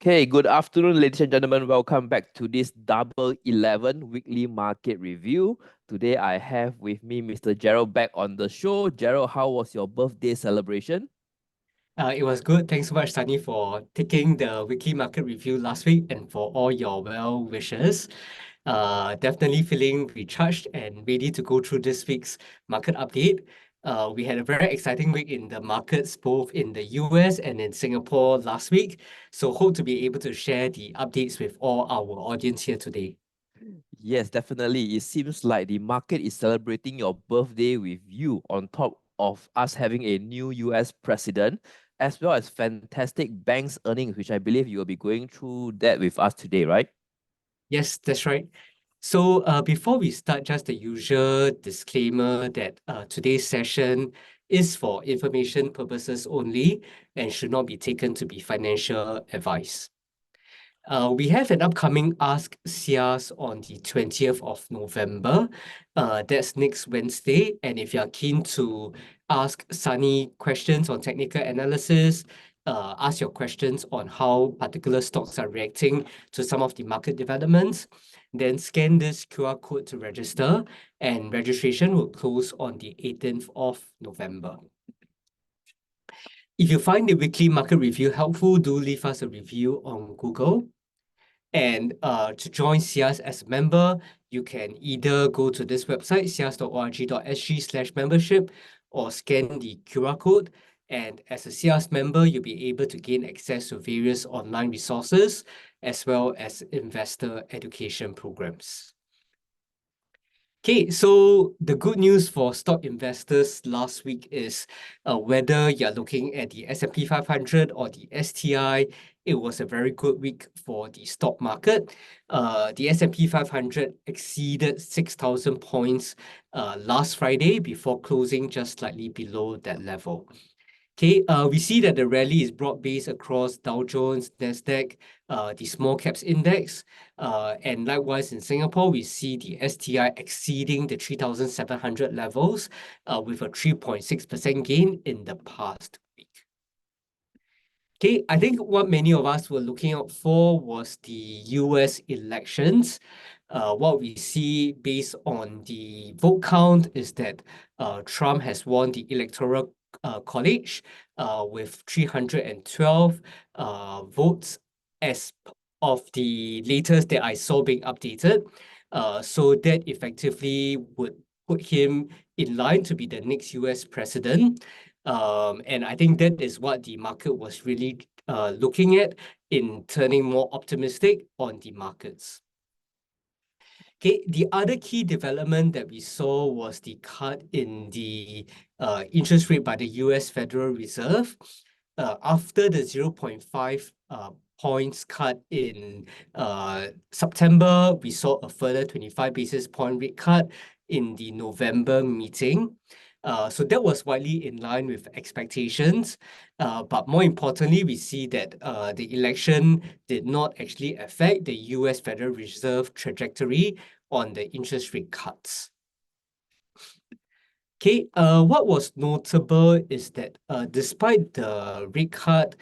Okay, good afternoon, ladies and gentlemen. Welcome back to this Double 11 weekly market review. Today, I have with me Mr. Gerald back on the show. Gerald, how was your birthday celebration? It was good. Thanks so much, Sunny, for taking the weekly market review last week and for all your well wishes. Definitely feeling recharged and ready to go through this week's market update. We had a very exciting week in the markets, both in the US and in Singapore last week. So hope to be able to share the updates with all our audience here today. Yes, definitely. It seems like the market is celebrating your birthday with you on top of us having a new US president, as well as fantastic banks earnings, which I believe you will be going through that with us today, right? Yes, that's right. So before we start, just the usual disclaimer that today's session is for information purposes only and should not be taken to be financial advice. We have an upcoming Ask SIAS on the 20th of November. That's next Wednesday. And if you're keen to ask Sunny questions on technical analysis, ask your questions on how particular stocks are reacting to some of the market developments, then scan this QR code to register, and registration will close on the 18th of November. If you find the weekly market review helpful, do leave us a review on Google. And to join SIAS as a member, you can either go to this website, sias.org.sg/membership, or scan the QR code. And as a SIAS member, you'll be able to gain access to various online resources as well as investor education programs. Okay, so the good news for stock investors last week is whether you're looking at the S&P 500 or the STI, it was a very good week for the stock market. The S&P 500 exceeded 6,000 points last Friday before closing just slightly below that level. Okay, we see that the rally is broad-based across Dow Jones, Nasdaq, the small caps index, and likewise in Singapore, we see the STI exceeding the 3,700 levels with a 3.6% gain in the past week. Okay, I think what many of us were looking out for was the US elections. What we see based on the vote count is that Trump has won the Electoral College with 312 votes as of the latest that I saw being updated. So that effectively would put him in line to be the next US president. And I think that is what the market was really looking at in turning more optimistic on the markets. Okay, the other key development that we saw was the cut in the interest rate by the US Federal Reserve. After the 0.5 points cut in September, we saw a further 25 basis point rate cut in the November meeting. So that was widely in line with expectations. But more importantly, we see that the election did not actually affect the US Federal Reserve trajectory on the interest rate cuts. Okay, what was notable is that despite the rate cut,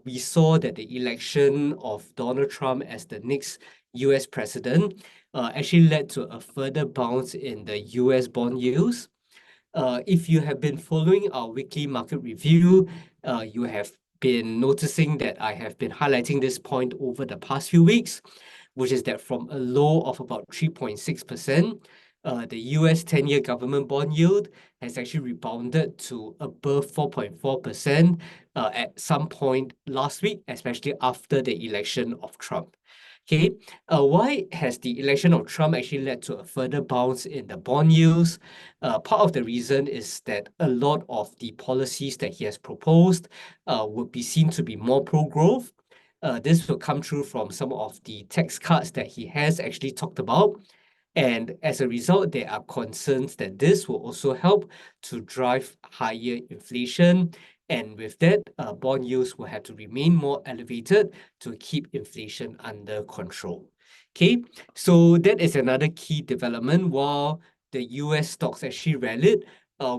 we saw that the election of Donald Trump as the next US president actually led to a further bounce in the US bond yields. If you have been following our weekly market review, you have been noticing that I have been highlighting this point over the past few weeks, which is that from a low of about 3.6%, the US 10-year government bond yield has actually rebounded to above 4.4% at some point last week, especially after the election of Trump. Okay, why has the election of Trump actually led to a further bounce in the bond yields? Part of the reason is that a lot of the policies that he has proposed would be seen to be more pro-growth. This will come through from some of the tax cuts that he has actually talked about. And as a result, there are concerns that this will also help to drive higher inflation. And with that, bond yields will have to remain more elevated to keep inflation under control. Okay, so that is another key development. While the US stocks actually rallied,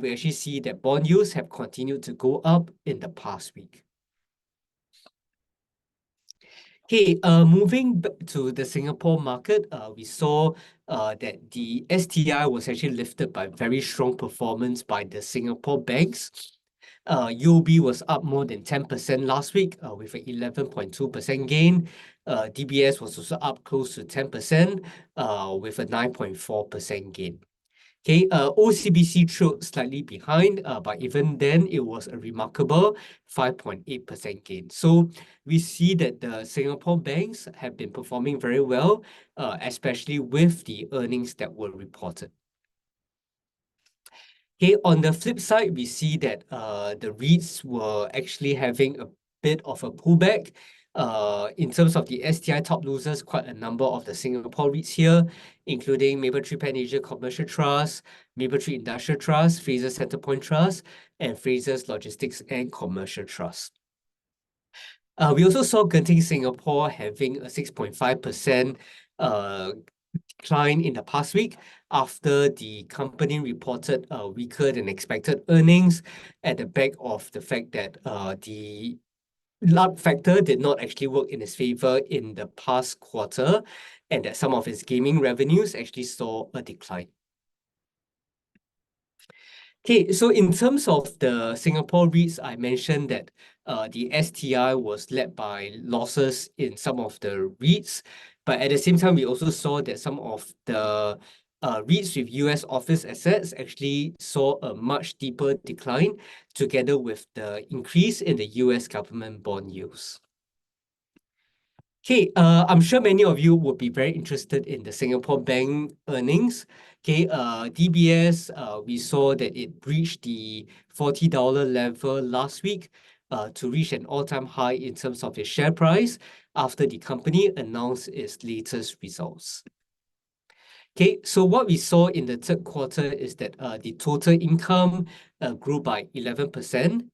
we actually see that bond yields have continued to go up in the past week. Okay, moving to the Singapore market, we saw that the STI was actually lifted by very strong performance by the Singapore banks. UOB was up more than 10% last week with an 11.2% gain. DBS was also up close to 10% with a 9.4% gain. Okay, OCBC trailed slightly behind, but even then it was a remarkable 5.8% gain. So we see that the Singapore banks have been performing very well, especially with the earnings that were reported. Okay, on the flip side, we see that the REITs were actually having a bit of a pullback. In terms of the STI top losers, quite a number of the Singapore REITs here, including Mapletree Pan Asia Commercial Trust, Mapletree Industrial Trust, Fraser Centrepoint Trust, and Fraser's Logistics and Commercial Trust. We also saw Genting Singapore having a 6.5% decline in the past week after the company reported weaker than expected earnings at the back of the fact that the luck factor did not actually work in its favor in the past quarter, and that some of its gaming revenues actually saw a decline. Okay, so in terms of the Singapore REITs, I mentioned that the STI was led by losses in some of the REITs, but at the same time, we also saw that some of the REITs with US office assets actually saw a much deeper decline together with the increase in the US government bond yields. Okay, I'm sure many of you would be very interested in the Singapore bank earnings. Okay, DBS, we saw that it breached the $40 level last week to reach an all-time high in terms of its share price after the company announced its latest results. Okay, so what we saw in the third quarter is that the total income grew by 11%.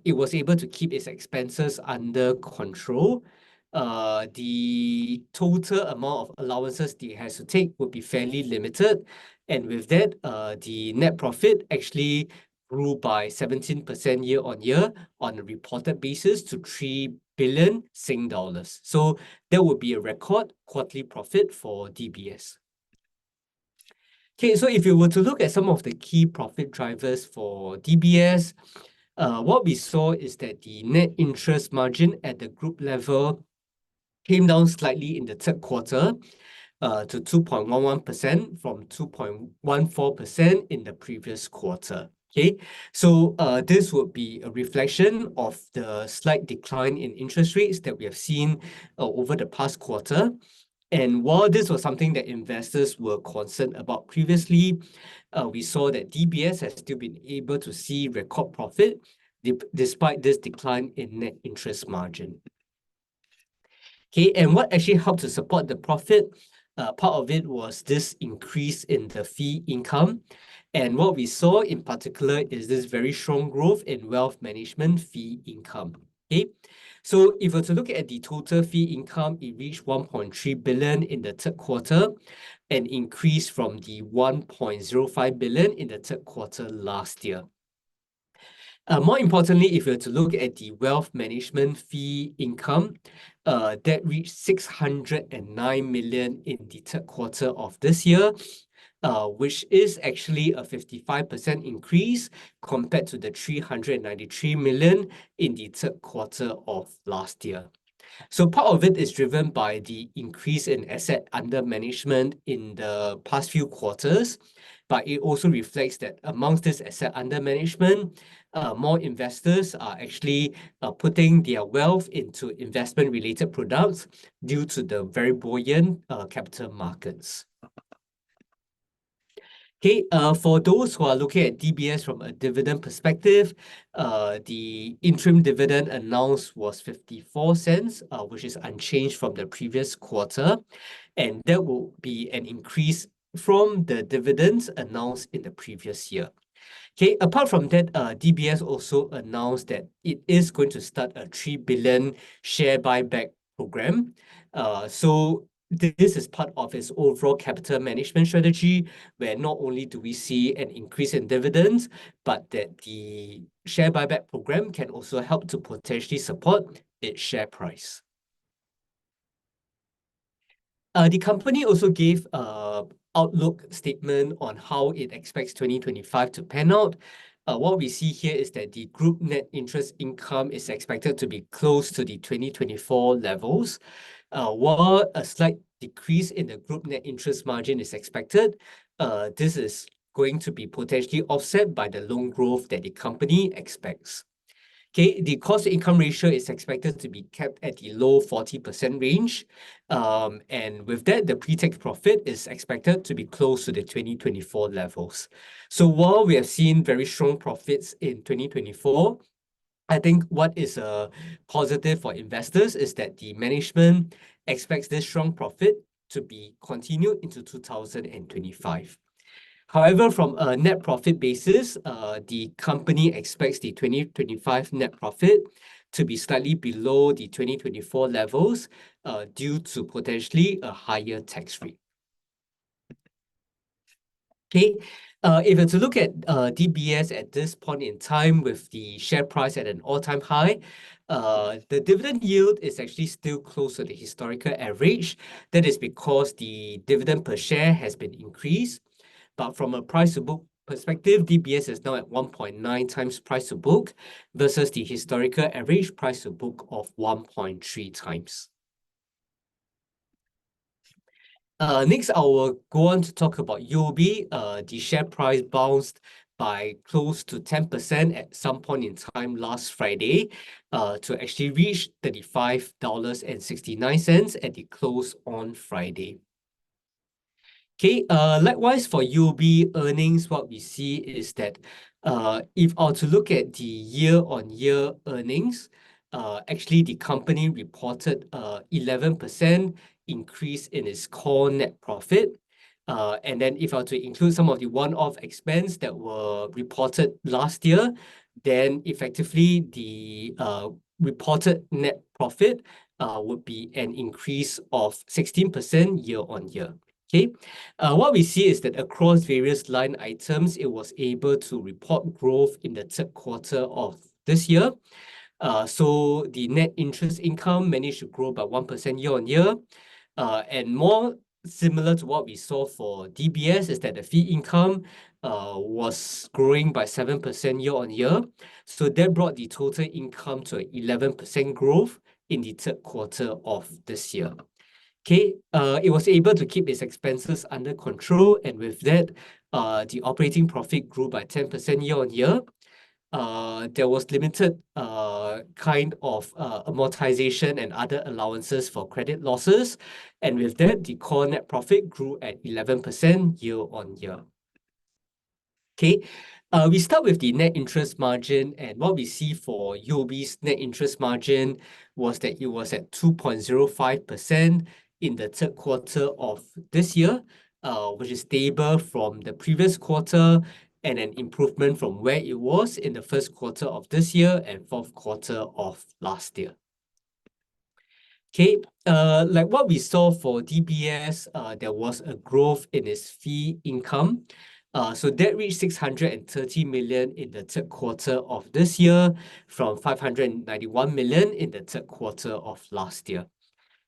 It was able to keep its expenses under control. The total amount of allowances it has to take would be fairly limited. And with that, the net profit actually grew by 17% year on year on a reported basis to 3 billion Sing dollars. So that would be a record quarterly profit for DBS. Okay, so if you were to look at some of the key profit drivers for DBS, what we saw is that the net interest margin at the group level came down slightly in the third quarter to 2.11% from 2.14% in the previous quarter. Okay, so this would be a reflection of the slight decline in interest rates that we have seen over the past quarter. And while this was something that investors were concerned about previously, we saw that DBS has still been able to see record profit despite this decline in net interest margin. Okay, and what actually helped to support the profit? Part of it was this increase in the fee income. And what we saw in particular is this very strong growth in wealth management fee income. Okay, so if we're to look at the total fee income, it reached 1.3 billion in the third quarter, an increase from the 1.05 billion in the third quarter last year. More importantly, if we were to look at the wealth management fee income, that reached 609 million in the third quarter of this year, which is actually a 55% increase compared to the 393 million in the third quarter of last year. So part of it is driven by the increase in asset under management in the past few quarters, but it also reflects that amongst this asset under management, more investors are actually putting their wealth into investment-related products due to the very buoyant capital markets. Okay, for those who are looking at DBS from a dividend perspective, the interim dividend announced was 54 cents, which is unchanged from the previous quarter. And that will be an increase from the dividends announced in the previous year. Okay, apart from that, DBS also announced that it is going to start a 3 billion share buyback program. So this is part of its overall capital management strategy, where not only do we see an increase in dividends, but that the share buyback program can also help to potentially support its share price. The company also gave outlook statement on how it expects 2025 to pan out. What we see here is that the group net interest income is expected to be close to the 2024 levels, while a slight decrease in the group net interest margin is expected. This is going to be potentially offset by the loan growth that the company expects. Okay, the cost to income ratio is expected to be kept at the low 40% range. And with that, the pre-tax profit is expected to be close to the 2024 levels. So while we have seen very strong profits in 2024, I think what is a positive for investors is that the management expects this strong profit to be continued into 2025. However, from a net profit basis, the company expects the 2025 net profit to be slightly below the 2024 levels due to potentially a higher tax rate. Okay, if you to look at DBS at this point in time with the share price at an all-time high, the dividend yield is actually still close to the historical average. That is because the dividend per share has been increased. But from a price to book perspective, DBS is now at 1.9 times price to book versus the historical average price to book of 1.3 times. Next, I will go on to talk about UOB. The share price bounced by close to 10% at some point in time last Friday to actually reach $35.69 at the close on Friday. Okay, likewise for UOB earnings, what we see is that if I were to look at the year-on-year earnings, actually the company reported 11% increase in its core net profit. And then if I were to include some of the one-off expense that were reported last year, then effectively the reported net profit would be an increase of 16% year-on-year. Okay, what we see is that across various line items, it was able to report growth in the third quarter of this year. So the net interest income managed to grow by 1% year-on-year. And more similar to what we saw for DBS is that the fee income was growing by 7% year-on-year. So that brought the total income to 11% growth in the third quarter of this year. Okay, it was able to keep its expenses under control, and with that, the operating profit grew by 10% year-on-year. There was limited kind of amortization and other allowances for credit losses, and with that, the core net profit grew at 11% year-on-year. Okay, we start with the net interest margin, and what we see for UOB's net interest margin was that it was at 2.05% in the third quarter of this year, which is stable from the previous quarter and an improvement from where it was in the first quarter of this year and fourth quarter of last year. Okay, like what we saw for DBS, there was a growth in its fee income. So that reached 630 million in the third quarter of this year from 591 million in the third quarter of last year.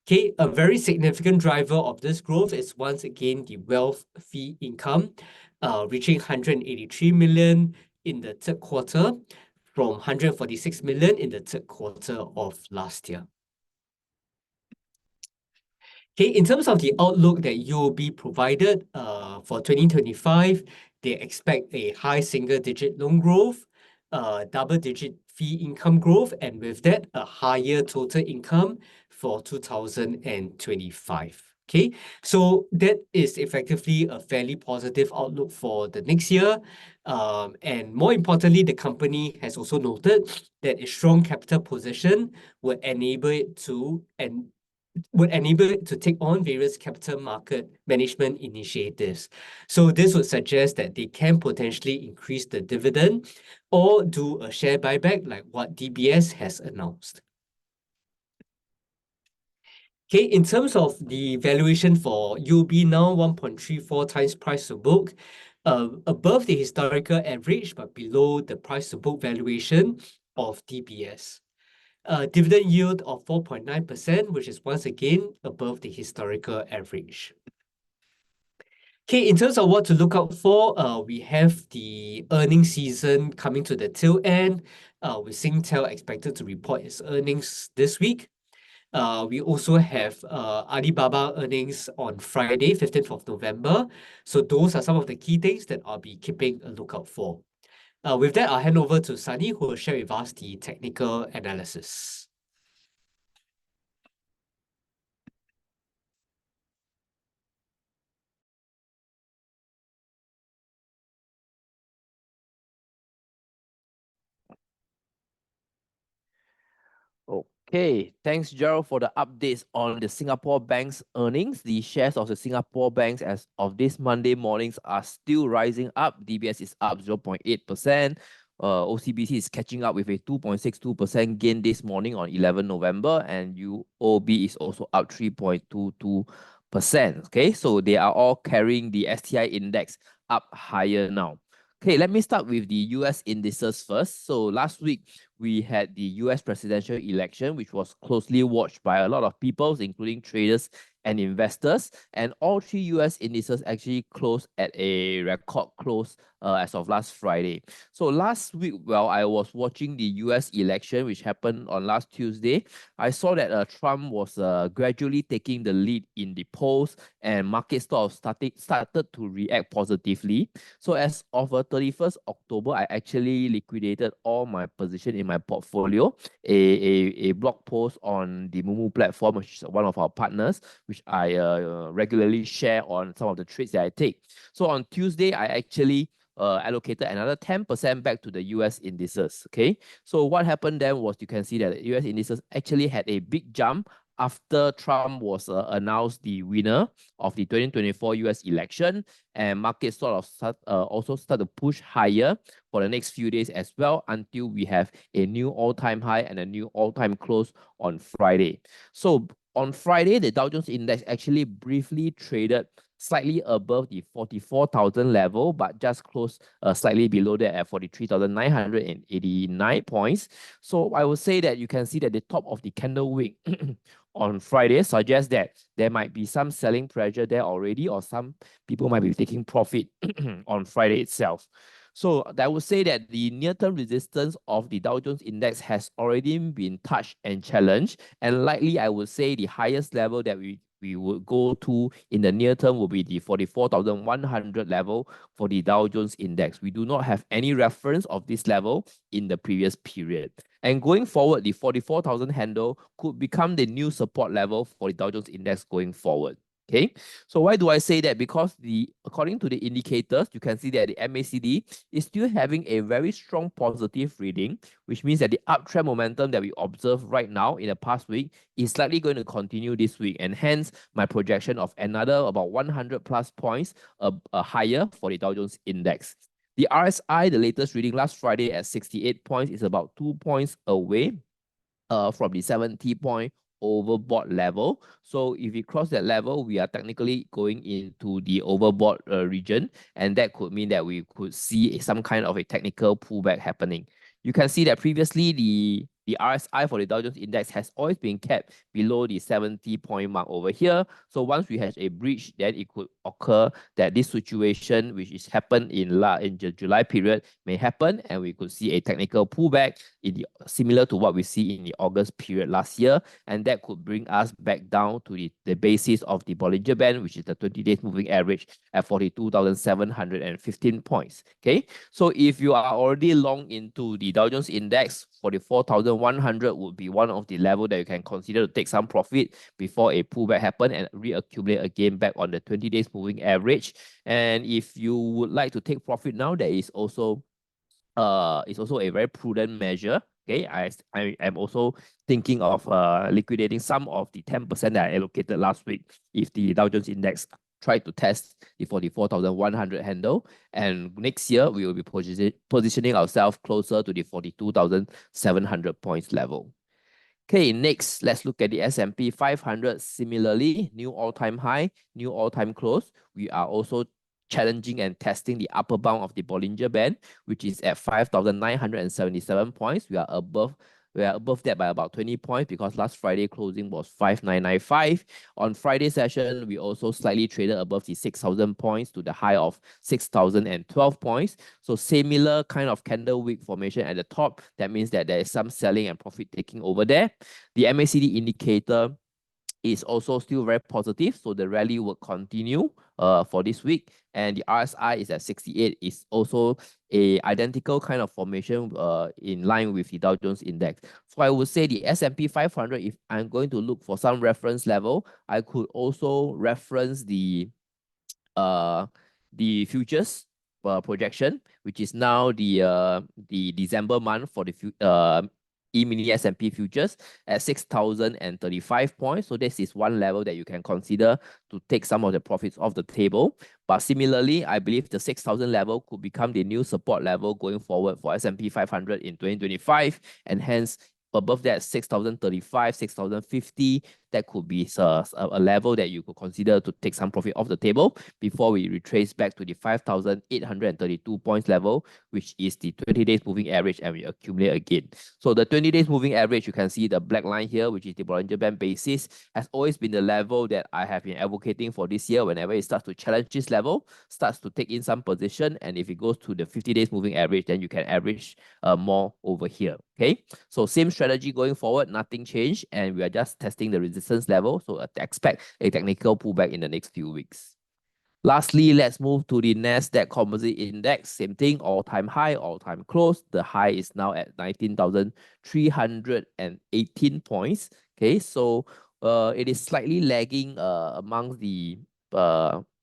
Okay, a very significant driver of this growth is once again the wealth fee income, reaching 183 million in the third quarter from 146 million in the third quarter of last year. Okay, in terms of the outlook that UOB provided for 2025, they expect a high single-digit loan growth, double-digit fee income growth, and with that, a higher total income for 2025. Okay, so that is effectively a fairly positive outlook for the next year. And more importantly, the company has also noted that a strong capital position would enable it to take on various capital market management initiatives. So this would suggest that they can potentially increase the dividend or do a share buyback like what DBS has announced. Okay, in terms of the valuation for UOB now, 1.34 times price to book, above the historical average, but below the price to book valuation of DBS. A dividend yield of 4.9%, which is once again above the historical average. Okay, in terms of what to look out for, we have the earnings season coming to the tail end, with Singtel expected to report its earnings this week. We also have Alibaba earnings on Friday, 15th of November. So those are some of the key things that I'll be keeping a lookout for. With that, I'll hand over to Sunny, who will share with us the technical analysis. Okay, thanks Gerald for the updates on the Singapore Bank's earnings. The shares of the Singapore banks as of this Monday mornings are still rising up. DBS is up 0.8%. OCBC is catching up with a 2.62% gain this morning on 11 November, and UOB is also up 3.22%. Okay, so they are all carrying the STI index up higher now. Okay, let me start with the US indices first. So last week, we had the US presidential election, which was closely watched by a lot of people, including traders and investors. And all three US indices actually closed at a record close as of last Friday. So last week, while I was watching the US election, which happened on last Tuesday, I saw that Trump was gradually taking the lead in the polls, and markets sort of started to react positively. So as of 31st October, I actually liquidated all my position in my portfolio. A blog post on the Mumu platform, which is one of our partners, which I regularly share on some of the trades that I take. So on Tuesday, I actually allocated another 10% back to the US indices. Okay, so what happened then was you can see that the US indices actually had a big jump after Trump was announced the winner of the 2024 US election, and markets sort of also start to push higher for the next few days as well, until we have a new all-time high and a new all-time close on Friday. So on Friday, the Dow Jones Index actually briefly traded slightly above the 44,000 level, but just closed slightly below that at 43,989 points. So I would say that you can see that the top of the candle wick on Friday suggests that there might be some selling pressure there already, or some people might be taking profit on Friday itself. So I would say that the near-term resistance of the Dow Jones Index has already been touched and challenged, and likely I would say the highest level that we would go to in the near term will be the 44,100 level for the Dow Jones Index. We do not have any reference of this level in the previous period. And going forward, the 44,000 handle could become the new support level for the Dow Jones Index going forward. Okay, so why do I say that? Because according to the indicators, you can see that the MACD is still having a very strong positive reading, which means that the uptrend momentum that we observe right now in the past week is likely going to continue this week, and hence my projection of another about 100 plus points higher for the Dow Jones Index. The RSI, the latest reading last Friday at 68 points, is about 2 points away from the 70-point overbought level. So if we cross that level, we are technically going into the overbought region, and that could mean that we could see some kind of a technical pullback happening. You can see that previously the RSI for the Dow Jones Index has always been kept below the 70-point mark over here. So once we have a breach, then it could occur that this situation, which is happened in the July period, may happen, and we could see a technical pullback similar to what we see in the August period last year, and that could bring us back down to the basis of the Bollinger Band, which is the 20-day moving average at 42,715 points. Okay, so if you are already long into the Dow Jones Index, 44,100 would be one of the level that you can consider to take some profit before a pullback happen and reaccumulate again back on the 20 days moving average. And if you would like to take profit now, there is also it's also a very prudent measure. Okay, I am also thinking of liquidating some of the 10% that I allocated last week if the Dow Jones Index try to test the 44,100 handle, and next year we will be positioning ourselves closer to the 42,700 points level. Okay, next, let's look at the S&P 500. Similarly, new all-time high, new all-time close. We are also challenging and testing the upper bound of the Bollinger Band, which is at 5,977 points. We are above We are above that by about 20 points because last Friday closing was 5,995. On Friday session, we also slightly traded above the 6,000 points to the high of 6,012 points. So similar kind of candle wick formation at the top. That means that there is some selling and profit taking over there. The MACD indicator is also still very positive, so the rally will continue for this week. And the RSI is at 68, is also a identical kind of formation in line with the Dow Jones Index. So I would say the S&P 500, if I'm going to look for some reference level, I could also reference the futures projection, which is now the December month for the E-mini S&P futures at 6,035 points. So this is one level that you can consider to take some of the profits off the table. But similarly, I believe the 6,000 level could become the new support level going forward for S&P 500 in 2025, and hence above that 6,035, 6,050, that could be a level that you could consider to take some profit off the table before we retrace back to the 5,832 points level, which is the 20 days moving average, and we accumulate again. So the 20 days moving average, you can see the black line here, which is the Bollinger Band basis, has always been the level that I have been advocating for this year. Whenever it starts to challenge this level, starts to take in some position, and if it goes to the 50 days moving average, then you can average more over here. Okay, so same strategy going forward, nothing changed, and we are just testing the resistance level. So expect a technical pullback in the next few weeks. Lastly, let's move to the Nasdaq Composite Index. Same thing, all-time high, all-time close. The high is now at 19,318 points. Okay, so it is slightly lagging among the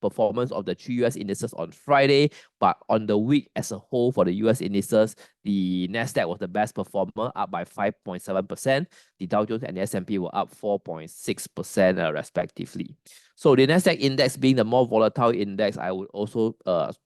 performance of the three US indices on Friday, but on the week as a whole for the US indices, the Nasdaq was the best performer, up by 5.7%. The Dow Jones and the S&P were up 4.6% respectively. So the Nasdaq index being the more volatile index, I would also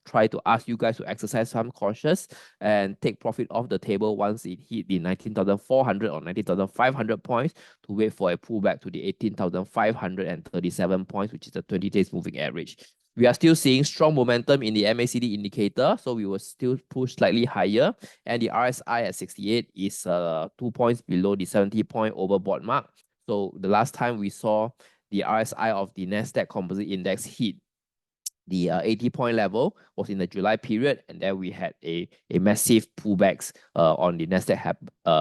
try to ask you guys to exercise some cautious and take profit off the table once it hit the 19,400 or 19,500 points, to wait for a pullback to the 18,537 points, which is the 20 days moving average. We are still seeing strong momentum in the MACD indicator, so we will still push slightly higher. And the RSI at 68 is 2 points below the 70-point overbought mark. So the last time we saw the RSI of the Nasdaq Composite Index hit the 80-point level was in the July period, and then we had a massive pullbacks on the Nasdaq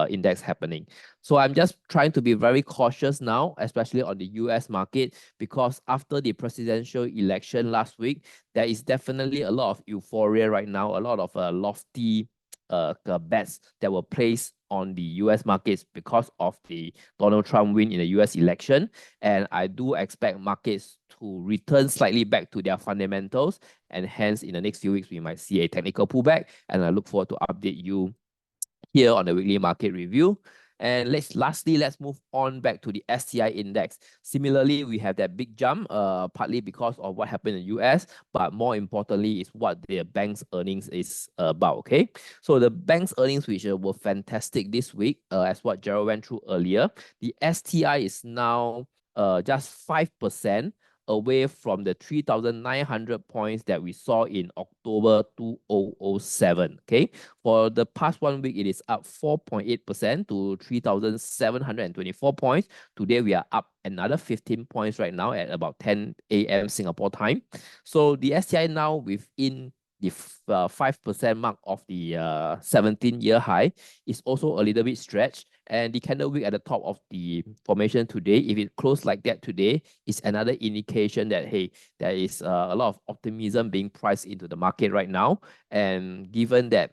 index happening. So I'm just trying to be very cautious now, especially on the US market, because after the presidential election last week, there is definitely a lot of euphoria right now, a lot of lofty bets that were placed on the US markets because of the Donald Trump win in the US election. And I do expect markets to return slightly back to their fundamentals. And hence, in the next few weeks, we might see a technical pullback. And I look forward to update you here on the weekly market review. And lastly, let's move on back to the STI index. Similarly, we have that big jump, partly because of what happened in the US, but more importantly is what the bank's earnings is about, okay? So the bank's earnings, which were fantastic this week, as what Gerald went through earlier, the STI is now just 5% away from the 3,900 points that we saw in October 2007, okay? For the past 1 week, it is up 4.8% to 3,724 points. Today, we are up another 15 points right now at about 10 a.m. Singapore time. So the STI now within the 5% mark of the 17-year high is also a little bit stretched. And the candle wick at the top of the formation today, if it closed like that today, is another indication that, hey, there is a lot of optimism being priced into the market right now. And given that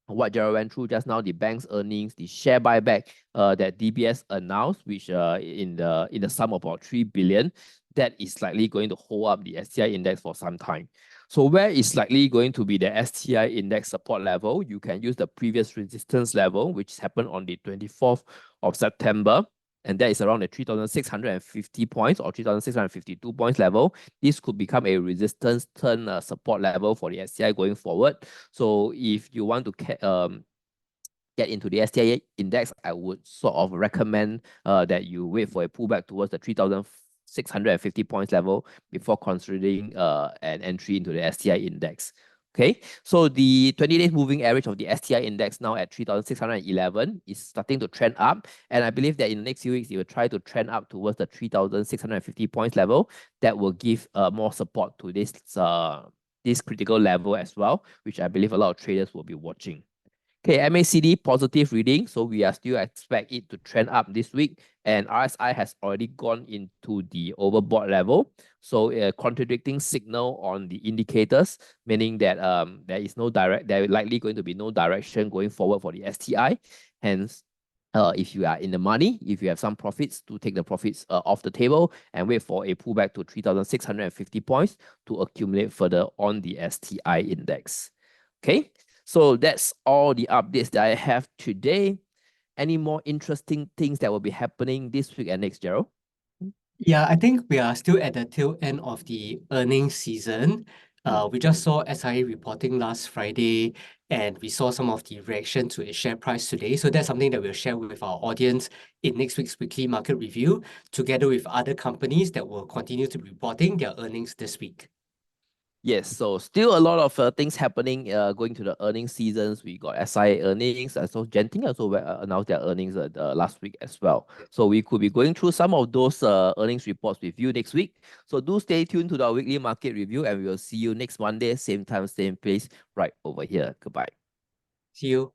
what Gerald went through just now, the bank's earnings, the share buyback that DBS announced, which in the sum of about 3 billion, that is likely going to hold up the STI index for some time. So where is likely going to be the STI index support level? You can use the previous resistance level, which happened on the 24th of September. And that is around the 3,650 points or 3,652 points level. This could become a resistance turn support level for the STI going forward. So if you want to get into the STI index, I would sort of recommend that you wait for a pullback towards the 3,650 points level before considering an entry into the STI index. Okay, so the 20 days moving average of the STI index now at 3,611 is starting to trend up. And I believe that in the next few weeks, it will try to trend up towards the 3,650 points level. That will give more support to this critical level as well, which I believe a lot of traders will be watching. Okay, MACD positive reading, so we are still expect it to trend up this week, and RSI has already gone into the overbought level, so a contradicting signal on the indicators, meaning that there is likely going to be no direction going forward for the STI. Hence, if you are in the money, if you have some profits, to take the profits off the table and wait for a pullback to 3,650 points to accumulate further on the STI index. Okay. So that's all the updates that I have today. Any more interesting things that will be happening this week and next, Gerald? Yeah, I think we are still at the tail end of the earnings season. We just saw SIA reporting last Friday, and we saw some of the reaction to its share price today. So that's something that we'll share with our audience in next week's weekly market review, together with other companies that will continue to be reporting their earnings this week. Yes, so still a lot of things happening going to the earnings seasons. We got SIA earnings, so Genting also announced their earnings last week as well. So we could be going through some of those earnings reports with you next week. So do stay tuned to our weekly market review, and we will see you next Monday, same time, same place, right over here. Goodbye. See you.